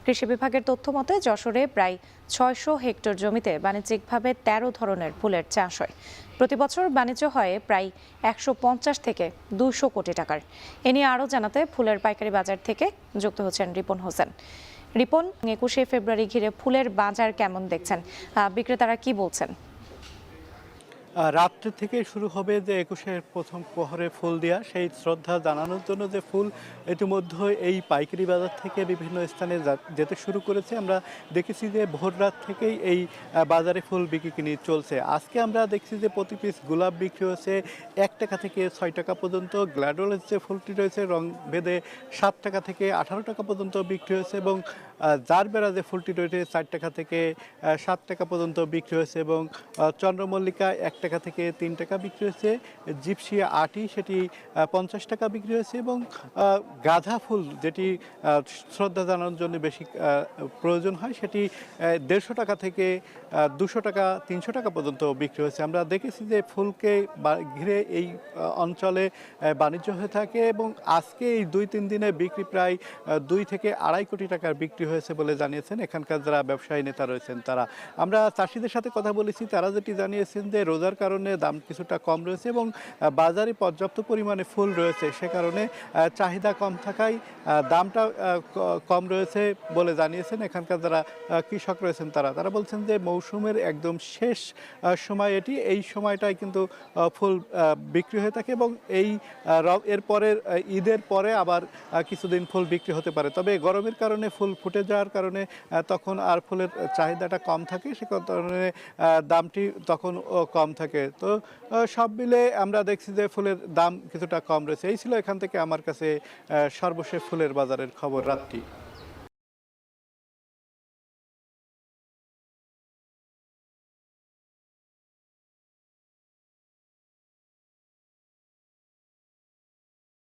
কৃষি বিভাগের তথ্য মতে যশোরে প্রায় ৬০০ হেক্টর জমিতে বাণিজ্যিকভাবে ১৩ ধরনের ফুলের চাষ হয়। প্রতি বছর বাণিজ্য হয় প্রায় ১৫০ থেকে ২০০ কোটি টাকার। এ নিয়ে আরও জানাতে ফুলের পাইকারি বাজার থেকে যুক্ত হচ্ছেন রিপন হোসেন। রিপন, ২১শে ফেব্রুয়ারি ঘিরে ফুলের বাজার কেমন দেখছেন, বিক্রেতারা কি বলছেন? রাত্রে থেকে শুরু হবে যে ২১-এর প্রথম প্রহরে ফুল দেওয়া, সেই শ্রদ্ধা জানানোর জন্য যে ফুল ইতিমধ্যে এই পাইকারি বাজার থেকে বিভিন্ন স্থানে যেতে শুরু করেছে। আমরা দেখেছি যে ভোর রাত থেকেই এই বাজারে ফুল বিক্রি কিনি চলছে। আজকে আমরা দেখছি যে প্রতি পিস গোলাপ বিক্রি হচ্ছে ১ টাকা থেকে ৬ টাকা পর্যন্ত। গ্ল্যাডোলের যে ফুলটি রয়েছে রং ভেদে ৭ টাকা থেকে ১৮ টাকা পর্যন্ত বিক্রি হয়েছে এবং জারবেরা যে ফুলটি রয়েছে ৪ টাকা থেকে ৭ টাকা পর্যন্ত বিক্রি হয়েছে এবং চন্দ্রমল্লিকা ১ টাকা থেকে ৩ টাকা বিক্রি হয়েছে। জিপসি আটি সেটি ৫০ টাকা বিক্রি হয়েছে এবং গাঁদা ফুল যেটি শ্রদ্ধা জানানোর জন্য বেশি প্রয়োজন হয় সেটি ১৫০ টাকা থেকে ২০০ টাকা ৩০০ টাকা পর্যন্ত বিক্রি হয়েছে। আমরা দেখেছি যে ফুলকে ঘিরে এই অঞ্চলে বাণিজ্য হয়ে থাকে এবং আজকে এই ২-৩ দিনে বিক্রি প্রায় ২ থেকে ২.৫ কোটি টাকার বিক্রি হয়েছে বলে জানিয়েছেন এখানকার যারা ব্যবসায়ী নেতা রয়েছেন তারা। আমরা চাষিদের সাথে কথা বলেছি, তারা যেটি জানিয়েছেন যে রোজার কারণে দাম কিছুটা কম রয়েছে এবং বাজারে পর্যাপ্ত পরিমাণে ফুল রয়েছে, সে কারণে চাহিদা কম থাকায় দামটা কম রয়েছে বলে জানিয়েছেন এখানকার যারা কৃষক রয়েছেন তারা বলছেন যে মৌসুমের একদম শেষ সময় এটি, এই সময়টায় কিন্তু ফুল বিক্রি হয়ে থাকে এবং এরপরে ঈদের পরে আবার কিছুদিন ফুল বিক্রি হতে পারে। তবে গরমের কারণে ফুল ফুটে যাওয়ার কারণে তখন আর ফুলের চাহিদাটা কম থাকে, সে কারণে দামটি তখন কম থাকে। তো সব মিলে আমরা দেখছি যে ফুলের দাম কিছুটা কম রয়েছে। এই ছিল এখান থেকে আমার কাছে সর্বশেষ ফুলের বাজারের খবর রাত্রি।